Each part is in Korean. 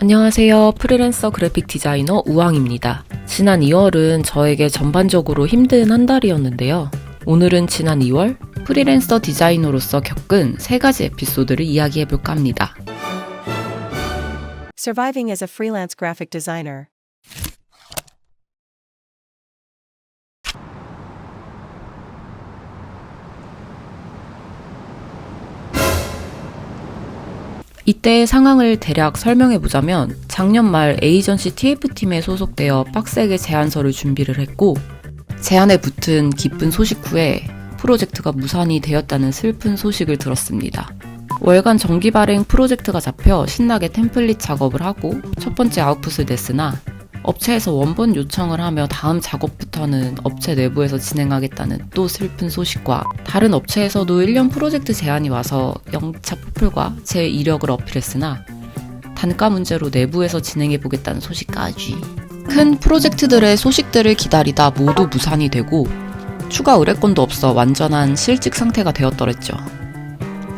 안녕하세요. 프리랜서 그래픽 디자이너 우왕입니다. 지난 2월은 저에게 전반적으로 힘든 한 달이었는데요. 오늘은 지난 2월 프리랜서 디자이너로서 겪은 3가지 에피소드를 이야기해볼까 합니다. Surviving as a freelance graphic designer. 이때의 상황을 대략 설명해보자면 작년 말 에이전시 TF팀에 소속되어 빡세게 제안서를 준비를 했고 제안에 붙은 기쁜 소식 후에 프로젝트가 무산이 되었다는 슬픈 소식을 들었습니다. 월간 정기 발행 프로젝트가 잡혀 신나게 템플릿 작업을 하고 첫 번째 아웃풋을 냈으나 업체에서 원본 요청을 하며 다음 작업부터는 업체 내부에서 진행하겠다는 또 슬픈 소식과 다른 업체에서도 1년 프로젝트 제안이 와서 영차 포플과 제 이력을 어필했으나 단가 문제로 내부에서 진행해보겠다는 소식까지 큰 프로젝트들의 소식들을 기다리다 모두 무산이 되고 추가 의뢰건도 없어 완전한 실직 상태가 되었더랬죠.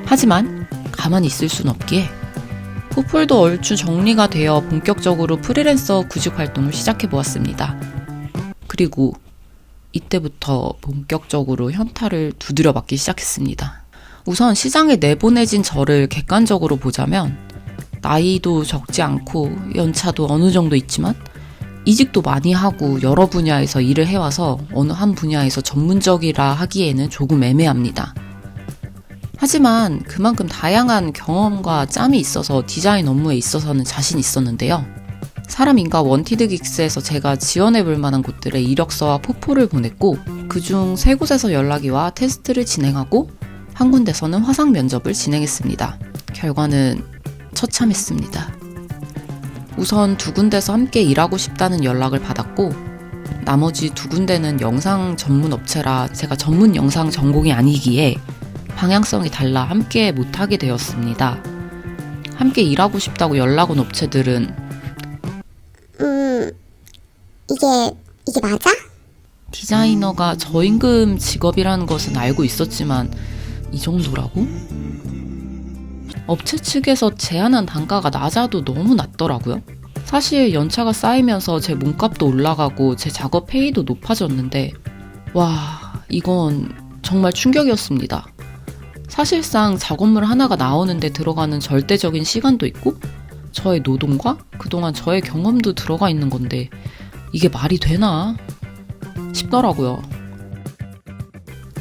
하지만 가만히 있을 순 없기에 포플도 얼추 정리가 되어 본격적으로 프리랜서 구직 활동을 시작해보았습니다. 그리고 이때부터 본격적으로 현타를 두드려 맞기 시작했습니다. 우선 시장에 내보내진 저를 객관적으로 보자면 나이도 적지 않고 연차도 어느 정도 있지만 이직도 많이 하고 여러 분야에서 일을 해와서 어느 한 분야에서 전문적이라 하기에는 조금 애매합니다. 하지만 그만큼 다양한 경험과 짬이 있어서 디자인 업무에 있어서는 자신 있었는데요. 사람인가 원티드 긱스에서 제가 지원해볼 만한 곳들의 이력서와 포포를 보냈고 그중 3곳에서 연락이 와 테스트를 진행하고 한 군데서는 화상 면접을 진행했습니다. 결과는 처참했습니다. 우선 2군데서 함께 일하고 싶다는 연락을 받았고 나머지 2군데는 영상 전문 업체라 제가 전문 영상 전공이 아니기에 방향성이 달라 함께 못하게 되었습니다. 함께 일하고 싶다고 연락 온 업체들은 이게 맞아? 디자이너가 저임금 직업이라는 것은 알고 있었지만 이 정도라고? 업체 측에서 제안한 단가가 낮아도 너무 낮더라고요. 사실 연차가 쌓이면서 제 몸값도 올라가고 제 작업 페이도 높아졌는데 와, 이건 정말 충격이었습니다. 사실상 작업물 하나가 나오는데 들어가는 절대적인 시간도 있고 저의 노동과 그동안 저의 경험도 들어가 있는 건데 이게 말이 되나 싶더라고요.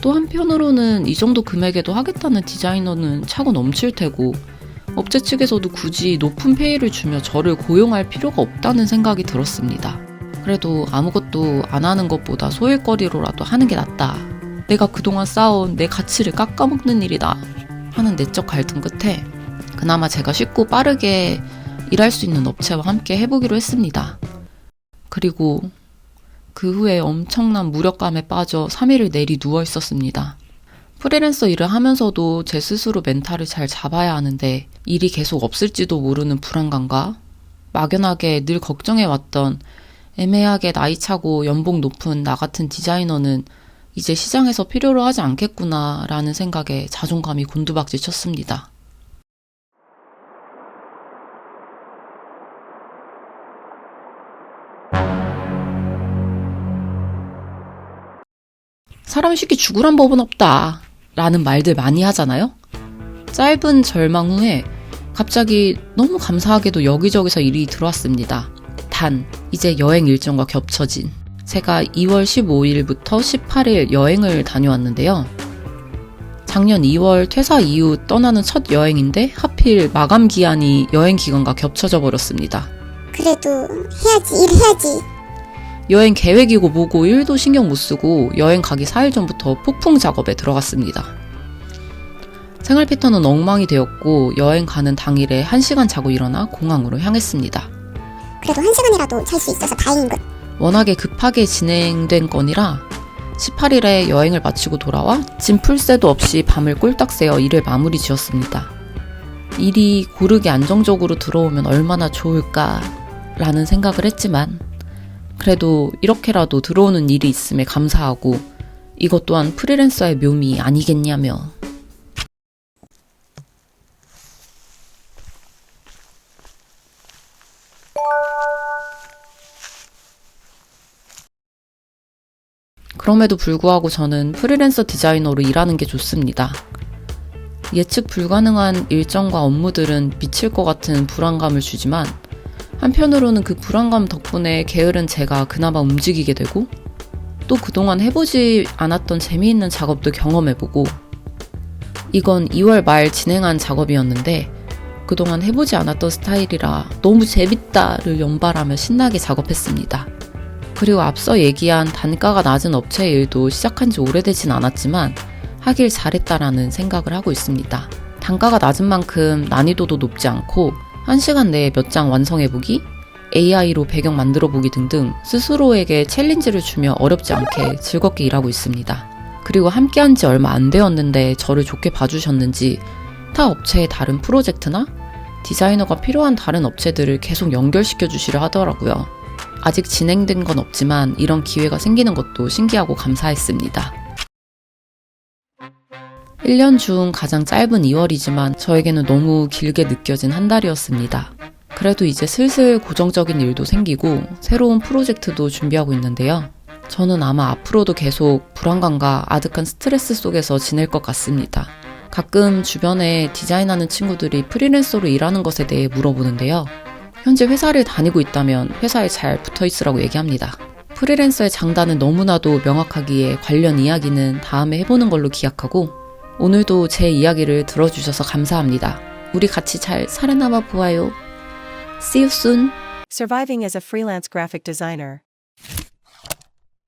또 한편으로는 이 정도 금액에도 하겠다는 디자이너는 차고 넘칠 테고 업체 측에서도 굳이 높은 페이를 주며 저를 고용할 필요가 없다는 생각이 들었습니다. 그래도 아무것도 안 하는 것보다 소일거리로라도 하는 게 낫다. 내가 그동안 쌓아온 내 가치를 깎아먹는 일이다 하는 내적 갈등 끝에 그나마 제가 쉽고 빠르게 일할 수 있는 업체와 함께 해보기로 했습니다. 그리고 그 후에 엄청난 무력감에 빠져 3일을 내리 누워 있었습니다. 프리랜서 일을 하면서도 제 스스로 멘탈을 잘 잡아야 하는데 일이 계속 없을지도 모르는 불안감과 막연하게 늘 걱정해왔던 애매하게 나이 차고 연봉 높은 나 같은 디자이너는 이제 시장에서 필요로 하지 않겠구나 라는 생각에 자존감이 곤두박질 쳤습니다. 사람이 쉽게 죽으란 법은 없다 라는 말들 많이 하잖아요. 짧은 절망 후에 갑자기 너무 감사하게도 여기저기서 일이 들어왔습니다. 단 이제 여행 일정과 겹쳐진 제가 2월 15일부터 18일 여행을 다녀왔는데요. 작년 2월 퇴사 이후 떠나는 첫 여행인데 하필 마감 기한이 여행 기간과 겹쳐져 버렸습니다. 그래도 일해야지. 여행 계획이고 뭐고 1도 신경 못 쓰고 여행 가기 4일 전부터 폭풍 작업에 들어갔습니다. 생활 패턴은 엉망이 되었고 여행 가는 당일에 1시간 자고 일어나 공항으로 향했습니다. 그래도 1시간이라도 잘 수 있어서 다행인걸. 워낙에 급하게 진행된 건이라 18일에 여행을 마치고 돌아와 짐 풀 새도 없이 밤을 꼴딱 새어 일을 마무리 지었습니다. 일이 고르게 안정적으로 들어오면 얼마나 좋을까 라는 생각을 했지만 그래도 이렇게라도 들어오는 일이 있음에 감사하고 이것 또한 프리랜서의 묘미 아니겠냐며 그럼에도 불구하고 저는 프리랜서 디자이너로 일하는 게 좋습니다. 예측 불가능한 일정과 업무들은 미칠 것 같은 불안감을 주지만 한편으로는 그 불안감 덕분에 게으른 제가 그나마 움직이게 되고 또 그동안 해보지 않았던 재미있는 작업도 경험해보고 이건 2월 말 진행한 작업이었는데 그동안 해보지 않았던 스타일이라 너무 재밌다를 연발하며 신나게 작업했습니다. 그리고 앞서 얘기한 단가가 낮은 업체의 일도 시작한 지 오래되진 않았지만 하길 잘했다라는 생각을 하고 있습니다. 단가가 낮은 만큼 난이도도 높지 않고 1시간 내에 몇 장 완성해보기, AI로 배경 만들어보기 등등 스스로에게 챌린지를 주며 어렵지 않게 즐겁게 일하고 있습니다. 그리고 함께한 지 얼마 안 되었는데 저를 좋게 봐주셨는지 타 업체의 다른 프로젝트나 디자이너가 필요한 다른 업체들을 계속 연결시켜 주시려 하더라고요. 아직 진행된 건 없지만 이런 기회가 생기는 것도 신기하고 감사했습니다. 1년 중 가장 짧은 2월이지만 저에게는 너무 길게 느껴진 한 달이었습니다. 그래도 이제 슬슬 고정적인 일도 생기고 새로운 프로젝트도 준비하고 있는데요. 저는 아마 앞으로도 계속 불안감과 아득한 스트레스 속에서 지낼 것 같습니다. 가끔 주변에 디자인하는 친구들이 프리랜서로 일하는 것에 대해 물어보는데요. 현재 회사를 다니고 있다면 회사에 잘 붙어 있으라고 얘기합니다. 프리랜서의 장단은 너무나도 명확하기에 관련 이야기는 다음에 해보는 걸로 기약하고 오늘도 제 이야기를 들어주셔서 감사합니다. 우리 같이 잘 살아남아 보아요. See you soon. Surviving as a freelance graphic designer.